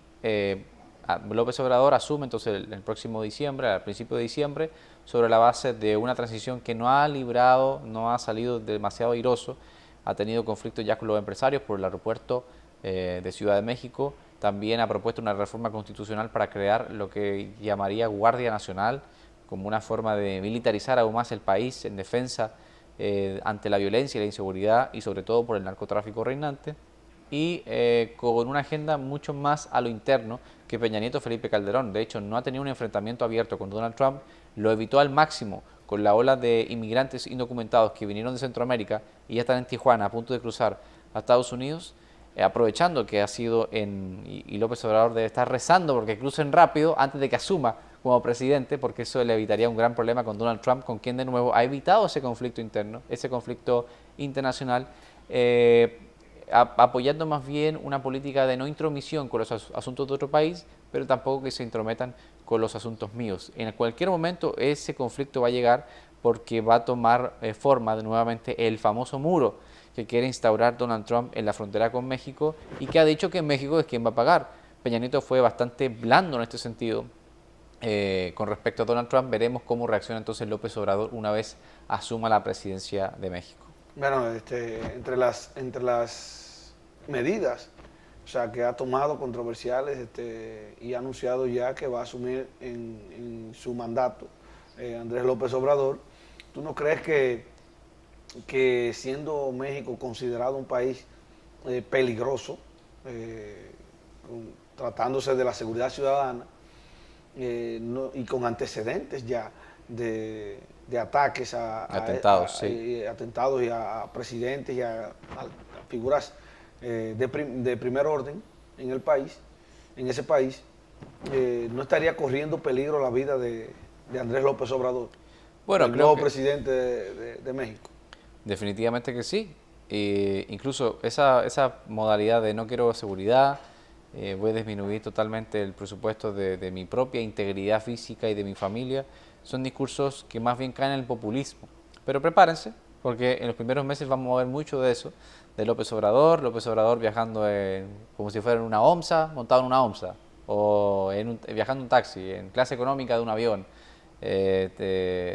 López Obrador asume entonces el próximo diciembre, al principio de diciembre, sobre la base de una transición que no ha librado, no ha salido demasiado airoso, ha tenido conflictos ya con los empresarios por el aeropuerto de Ciudad de México, también ha propuesto una reforma constitucional para crear lo que llamaría Guardia Nacional, como una forma de militarizar aún más el país en defensa ante la violencia y la inseguridad y sobre todo por el narcotráfico reinante, y con una agenda mucho más a lo interno que Peña Nieto Felipe Calderón. De hecho, no ha tenido un enfrentamiento abierto con Donald Trump, lo evitó al máximo con la ola de inmigrantes indocumentados que vinieron de Centroamérica y ya están en Tijuana a punto de cruzar a Estados Unidos, aprovechando que ha sido y López Obrador debe estar rezando porque crucen rápido antes de que asuma como presidente, porque eso le evitaría un gran problema con Donald Trump, con quien de nuevo ha evitado ese conflicto interno, ese conflicto internacional, apoyando más bien una política de no intromisión con los asuntos de otro país, pero tampoco que se intrometan con los asuntos míos. En cualquier momento ese conflicto va a llegar porque va a tomar forma de nuevamente el famoso muro que quiere instaurar Donald Trump en la frontera con México y que ha dicho que México es quien va a pagar. Peña Nieto fue bastante blando en este sentido con respecto a Donald Trump. Veremos cómo reacciona entonces López Obrador una vez asuma la presidencia de México. Bueno, entre las medidas, o sea, que ha tomado controversiales y ha anunciado ya que va a asumir en su mandato Andrés López Obrador, ¿tú no crees que siendo México considerado un país peligroso, tratándose de la seguridad ciudadana y con antecedentes ya de ataques atentados y a presidentes y a figuras de primer orden en ese país, no estaría corriendo peligro la vida de Andrés López Obrador, el nuevo presidente de México? Definitivamente que sí. Incluso esa modalidad de no quiero seguridad, voy a disminuir totalmente el presupuesto de mi propia integridad física y de mi familia, son discursos que más bien caen en el populismo. Pero prepárense, porque en los primeros meses vamos a ver mucho de eso, de López Obrador viajando como si fuera en una OMSA, montado en una OMSA, o viajando en un taxi, en clase económica de un avión,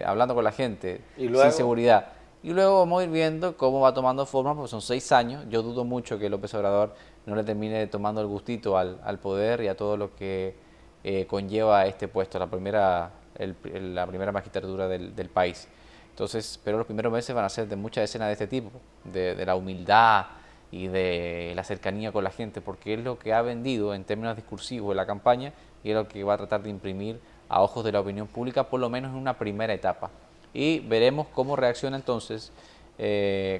hablando con la gente, sin seguridad. Y luego vamos a ir viendo cómo va tomando forma, porque son 6 años. Yo dudo mucho que López Obrador no le termine tomando el gustito al poder y a todo lo que conlleva este puesto, la primera magistratura del país. Entonces, pero los primeros meses van a ser de muchas escenas de este tipo, de la humildad y de la cercanía con la gente, porque es lo que ha vendido en términos discursivos en la campaña y es lo que va a tratar de imprimir a ojos de la opinión pública, por lo menos en una primera etapa. Y veremos cómo reacciona entonces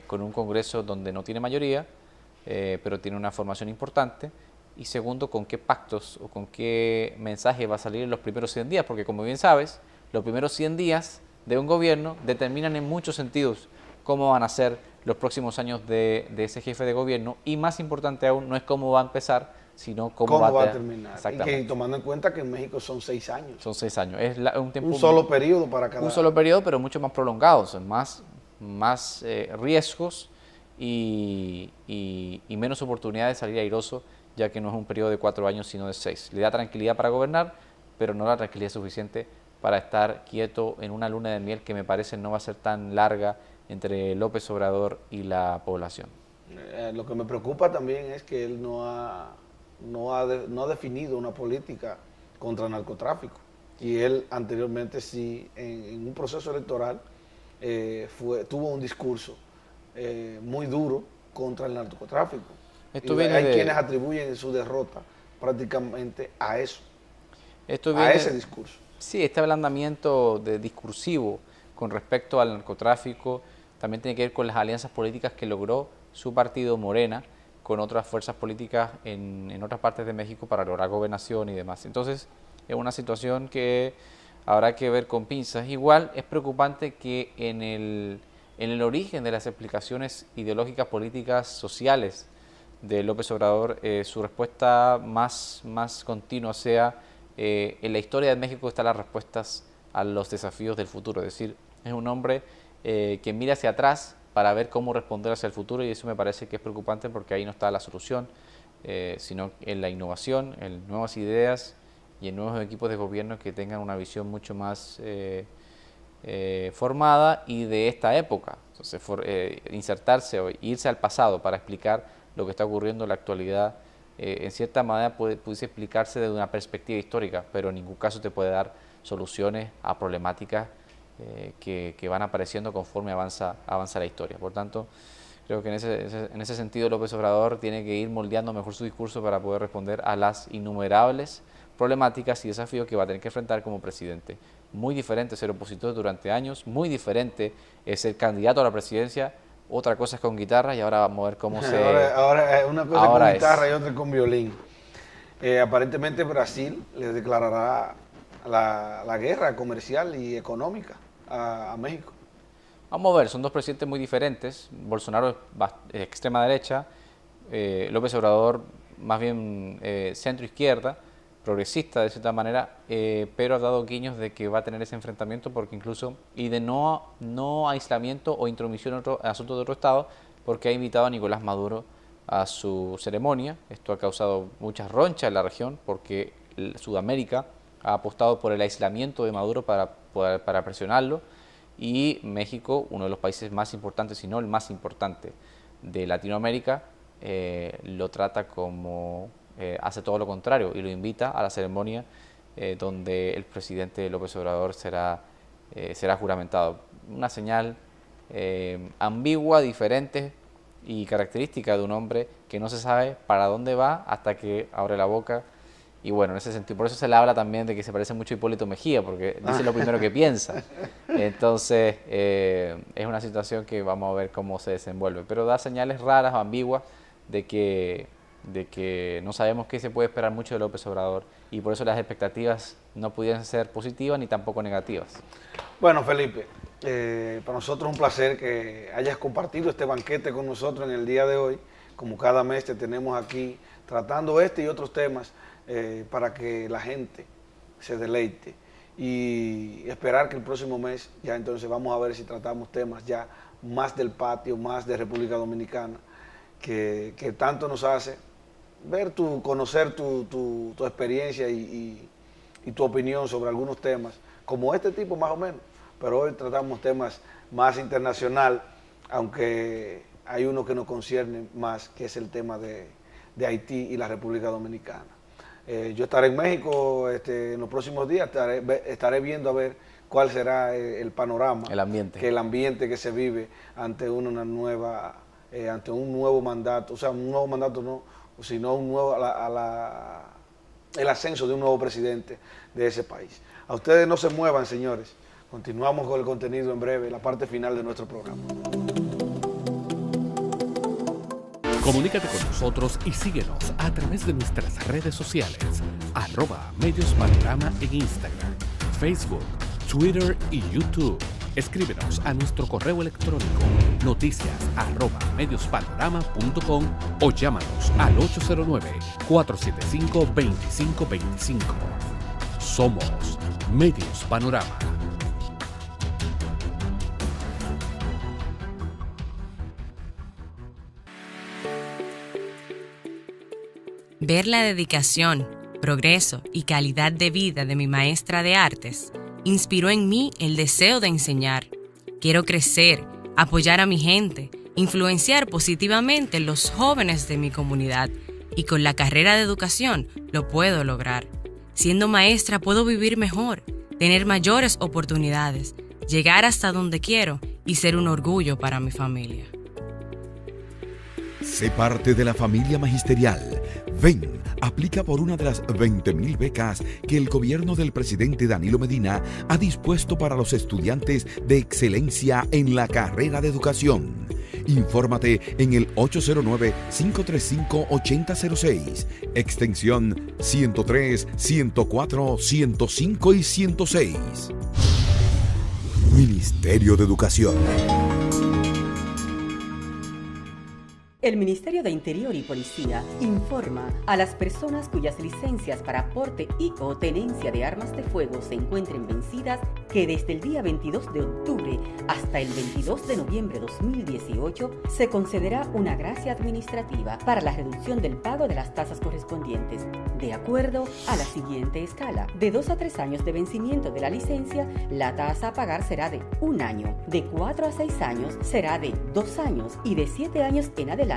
con un Congreso donde no tiene mayoría, pero tiene una formación importante, y segundo, con qué pactos o con qué mensaje va a salir en los primeros 100 días, porque como bien sabes, los primeros 100 días de un gobierno determinan en muchos sentidos cómo van a ser los próximos años de ese jefe de gobierno, y más importante aún, no es cómo va a empezar, sino cómo va a terminar. Y tomando en cuenta que en México son 6 años. Son 6 años. Es un tiempo, un solo periodo para cada. Un solo periodo, pero mucho más prolongado. Son más riesgos y menos oportunidades de salir airoso, ya que no es un periodo de 4 años, sino de 6. Le da tranquilidad para gobernar, pero no la tranquilidad suficiente para estar quieto en una luna de miel que me parece no va a ser tan larga entre López Obrador y la población. Lo que me preocupa también es que él no ha definido una política contra el narcotráfico. Y él anteriormente sí, en un proceso electoral, tuvo un discurso muy duro contra el narcotráfico. Hay quienes atribuyen su derrota prácticamente a eso, a ese discurso. Sí, este ablandamiento discursivo con respecto al narcotráfico también tiene que ver con las alianzas políticas que logró su partido Morena con otras fuerzas políticas en otras partes de México para lograr gobernación y demás. Entonces, es una situación que habrá que ver con pinzas. Igual es preocupante que en el origen de las explicaciones ideológicas, políticas, sociales de López Obrador, su respuesta más continua sea en la historia de México están las respuestas a los desafíos del futuro. Es decir, es un hombre que mira hacia atrás para ver cómo responder hacia el futuro, y eso me parece que es preocupante porque ahí no está la solución, sino en la innovación, en nuevas ideas y en nuevos equipos de gobierno que tengan una visión mucho más formada y de esta época. Entonces, insertarse o irse al pasado para explicar lo que está ocurriendo en la actualidad, en cierta manera pudiese explicarse desde una perspectiva histórica, pero en ningún caso te puede dar soluciones a problemáticas que van apareciendo conforme avanza la historia. Por tanto, creo que en ese sentido López Obrador tiene que ir moldeando mejor su discurso para poder responder a las innumerables problemáticas y desafíos que va a tener que enfrentar como presidente. Muy diferente ser opositor durante años, muy diferente ser candidato a la presidencia. Otra cosa es con guitarra y ahora vamos a ver cómo se... Ahora una cosa ahora con guitarra y otra con violín. Aparentemente Brasil le declarará la guerra comercial y económica a México. Vamos a ver, son dos presidentes muy diferentes. Bolsonaro es extrema derecha, López Obrador más bien centro-izquierda, progresista de cierta manera, pero ha dado guiños de que va a tener ese enfrentamiento porque incluso, y de no aislamiento o intromisión en asuntos de otro estado, porque ha invitado a Nicolás Maduro a su ceremonia. Esto ha causado muchas ronchas en la región porque Sudamérica ha apostado por el aislamiento de Maduro para presionarlo, y México, uno de los países más importantes, si no el más importante de Latinoamérica, lo trata como... hace todo lo contrario y lo invita a la ceremonia donde el presidente López Obrador será juramentado. Una señal ambigua, diferente y característica de un hombre que no se sabe para dónde va hasta que abre la boca. Y bueno, en ese sentido, por eso se le habla también de que se parece mucho a Hipólito Mejía, porque dice lo primero que piensa. Entonces, es una situación que vamos a ver cómo se desenvuelve. Pero da señales raras o ambiguas de que no sabemos qué se puede esperar mucho de López Obrador, y por eso las expectativas no pudieran ser positivas ni tampoco negativas. Bueno, Felipe, para nosotros es un placer que hayas compartido este banquete con nosotros en el día de hoy. Como cada mes te tenemos aquí tratando este y otros temas para que la gente se deleite, y esperar que el próximo mes ya entonces vamos a ver si tratamos temas ya más del patio, más de República Dominicana, que tanto nos hace ver conocer tu experiencia y tu opinión sobre algunos temas, como este tipo más o menos, pero hoy tratamos temas más internacional, aunque hay uno que nos concierne más, que es el tema de Haití y la República Dominicana. Yo estaré en México en los próximos días, estaré viendo a ver cuál será el panorama, el ambiente que se vive ante una nueva, ante un nuevo mandato, o sea, un nuevo mandato no, sino un nuevo, el ascenso de un nuevo presidente de ese país. A ustedes no se muevan, señores. Continuamos con el contenido en breve, la parte final de nuestro programa. Comunícate con nosotros y síguenos a través de nuestras redes sociales, @mediospanorama en Instagram, Facebook, Twitter y YouTube. Escríbenos a nuestro correo electrónico noticias@mediospanorama.com o llámanos al 809-475-2525. Somos Medios Panorama. Ver la dedicación, progreso y calidad de vida de mi maestra de artes inspiró en mí el deseo de enseñar. Quiero crecer, apoyar a mi gente, influenciar positivamente en los jóvenes de mi comunidad, y con la carrera de educación lo puedo lograr. Siendo maestra puedo vivir mejor, tener mayores oportunidades, llegar hasta donde quiero y ser un orgullo para mi familia. Sé parte de la familia magisterial. Ven, aplica por una de las 20,000 becas que el gobierno del presidente Danilo Medina ha dispuesto para los estudiantes de excelencia en la carrera de educación. Infórmate en el 809-535-8006, extensión 103, 104, 105 y 106. Ministerio de Educación. El Ministerio de Interior y Policía informa a las personas cuyas licencias para porte y o tenencia de armas de fuego se encuentren vencidas que desde el día 22 de octubre hasta el 22 de noviembre de 2018 se concederá una gracia administrativa para la reducción del pago de las tasas correspondientes, de acuerdo a la siguiente escala. De 2 a 3 años de vencimiento de la licencia, la tasa a pagar será de 1 año, de 4 a 6 años será de 2 años y de 7 años en adelante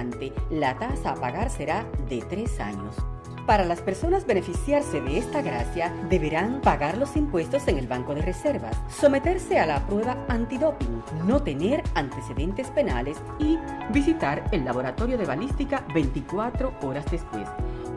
la tasa a pagar será de 3 años. Para las personas beneficiarse de esta gracia, deberán pagar los impuestos en el Banco de Reservas, someterse a la prueba antidoping, no tener antecedentes penales y visitar el laboratorio de balística 24 horas después.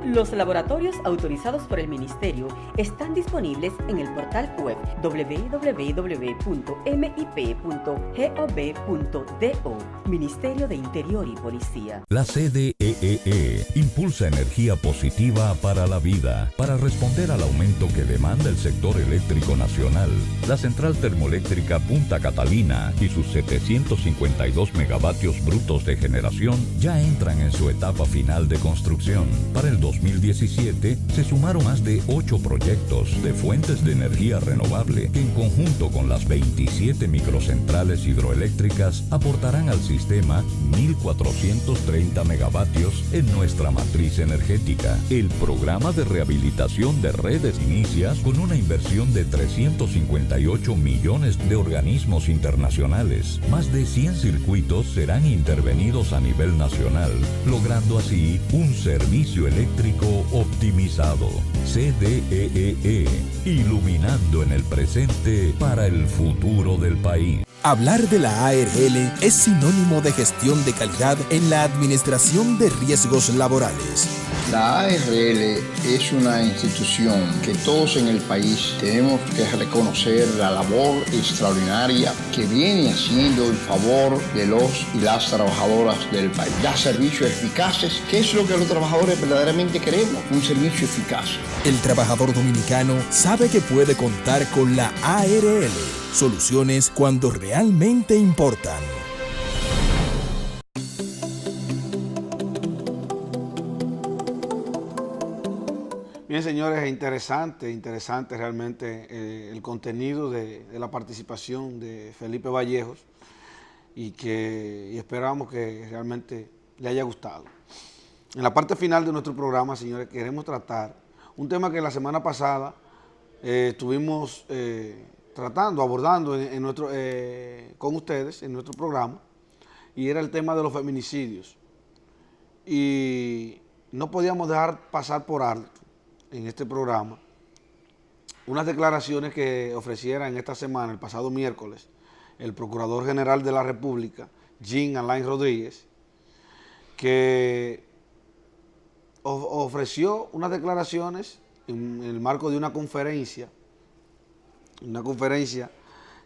Los laboratorios autorizados por el Ministerio están disponibles en el portal web www.mip.gov.do. Ministerio de Interior y Policía. La CDEE impulsa energía positiva para la vida. Para responder al aumento que demanda el sector eléctrico nacional, la central termoeléctrica Punta Catalina y sus 752 megavatios brutos de generación ya entran en su etapa final de construcción. Para el 2017 se sumaron más de 8 proyectos de fuentes de energía renovable que en conjunto con las 27 microcentrales hidroeléctricas aportarán al sistema 1.430 megavatios en nuestra matriz energética. El programa de rehabilitación de redes inicia con una inversión de 358 millones de organismos internacionales. Más de 100 circuitos serán intervenidos a nivel nacional, logrando así un servicio eléctrico optimizado. CDEE, iluminando en el presente para el futuro del país. Hablar de la ARL es sinónimo de gestión de calidad en la administración de riesgos laborales. La ARL es una institución que todos en el país tenemos que reconocer la labor extraordinaria que viene haciendo en favor de los y las trabajadoras del país. Da servicios eficaces, que es lo que los trabajadores verdaderamente queremos, un servicio eficaz. El trabajador dominicano sabe que puede contar con la ARL. Soluciones cuando realmente importan. Bien, señores, interesante realmente el contenido de la participación de Felipe Vallejos y esperamos que realmente le haya gustado. En la parte final de nuestro programa, señores, queremos tratar un tema que la semana pasada estuvimos abordando con ustedes en nuestro programa, y era el tema de los feminicidios. Y no podíamos dejar pasar por alto en este programa unas declaraciones que ofreciera en esta semana, el pasado miércoles, el Procurador General de la República, Jean Alain Rodríguez, que ofreció unas declaraciones en el marco de una conferencia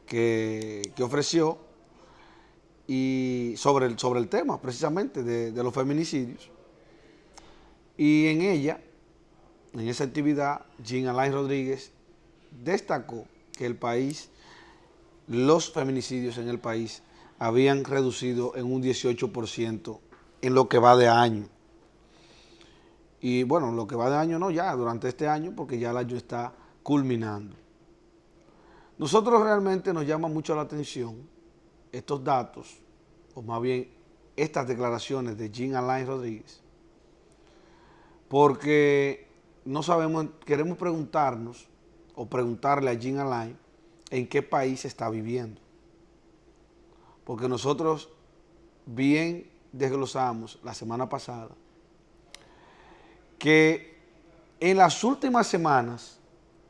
que ofreció y sobre el tema precisamente de los feminicidios. Y en esa actividad, Jean Alain Rodríguez destacó que los feminicidios en el país habían reducido en un 18% en lo que va de año. Y bueno, lo que va de año no, ya durante este año, porque ya el año está culminando. Nosotros realmente nos llama mucho la atención estos datos, o más bien estas declaraciones de Jean Alain Rodríguez, porque no sabemos, queremos preguntarnos o preguntarle a Jean Alain en qué país está viviendo. Porque nosotros bien desglosamos la semana pasada que en las últimas semanas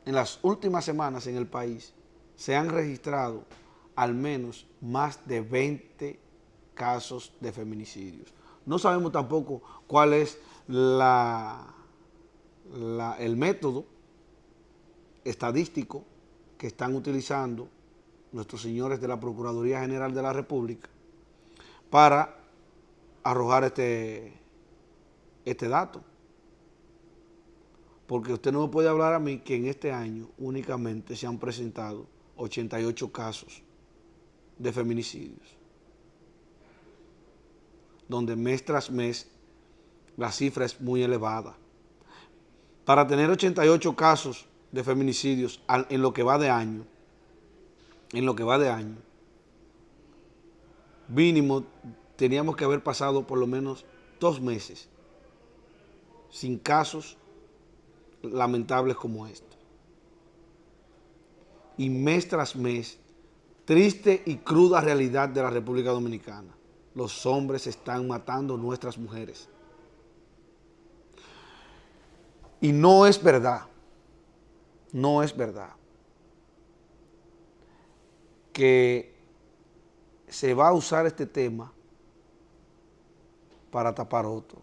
en el país se han registrado al menos más de 20 casos de feminicidios. No sabemos tampoco cuál es el método estadístico que están utilizando nuestros señores de la Procuraduría General de la República para arrojar este dato. Porque usted no me puede hablar a mí que en este año únicamente se han presentado 88 casos de feminicidios. donde mes tras mes la cifra es muy elevada. Para tener 88 casos de feminicidios en lo que va de año, mínimo teníamos que haber pasado por lo menos 2 meses sin casos lamentables como este. Y mes tras mes, triste y cruda realidad de la República Dominicana. Los hombres están matando a nuestras mujeres. Y no es verdad que se va a usar este tema para tapar otro.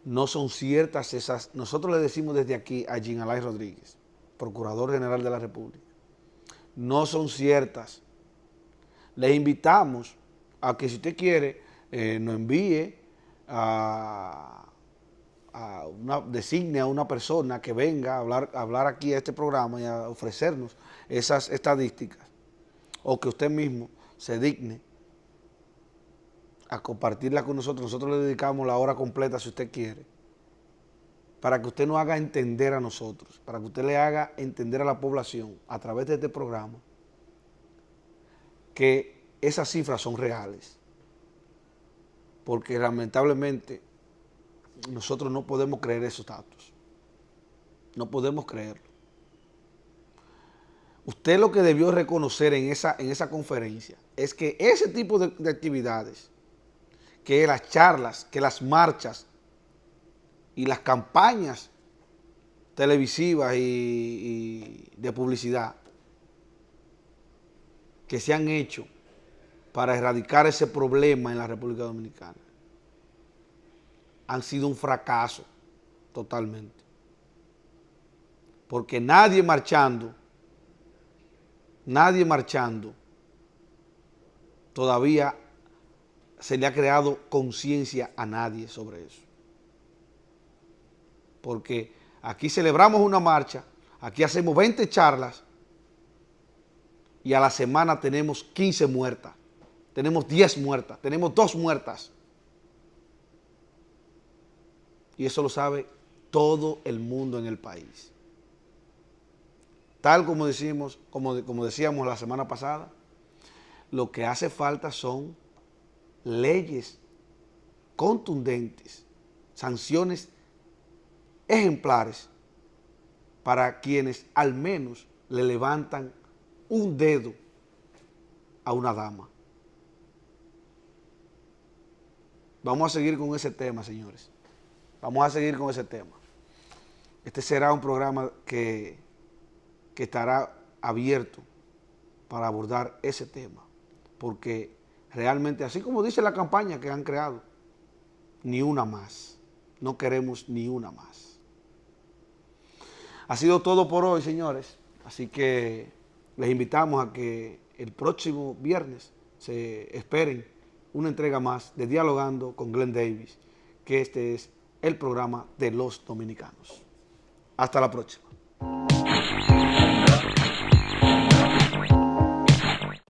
No son ciertas esas. Nosotros le decimos desde aquí a Jean Alain Rodríguez, Procurador General de la República, no son ciertas. Les invitamos a que si usted quiere nos envíe designe a una persona que venga a hablar aquí a este programa y a ofrecernos esas estadísticas, o que usted mismo se digne a compartirla con nosotros. Nosotros le dedicamos la hora completa si usted quiere, para que usted nos haga entender a nosotros, para que usted le haga entender a la población a través de este programa que esas cifras son reales, porque lamentablemente nosotros no podemos creer esos datos, no podemos creerlo. Usted lo que debió reconocer en esa conferencia es que ese tipo de actividades, que las charlas, que las marchas y las campañas televisivas y de publicidad que se han hecho para erradicar ese problema en la República Dominicana han sido un fracaso totalmente. Porque nadie marchando, todavía se le ha creado conciencia a nadie sobre eso. Porque aquí celebramos una marcha, aquí hacemos 20 charlas y a la semana tenemos 15 muertas, tenemos 10 muertas, tenemos 2 muertas. Y eso lo sabe todo el mundo en el país. Tal como decimos, como decíamos la semana pasada, lo que hace falta son leyes contundentes, sanciones ejemplares para quienes al menos le levantan un dedo a una dama. Vamos a seguir con ese tema, señores. Vamos a seguir con ese tema. Este será un programa que estará abierto para abordar ese tema, porque realmente, así como dice la campaña que han creado, ni una más. No queremos ni una más. Ha sido todo por hoy, señores. Así que les invitamos a que el próximo viernes se esperen una entrega más de Dialogando con Glenn Davis, que este es el programa de los dominicanos. Hasta la próxima.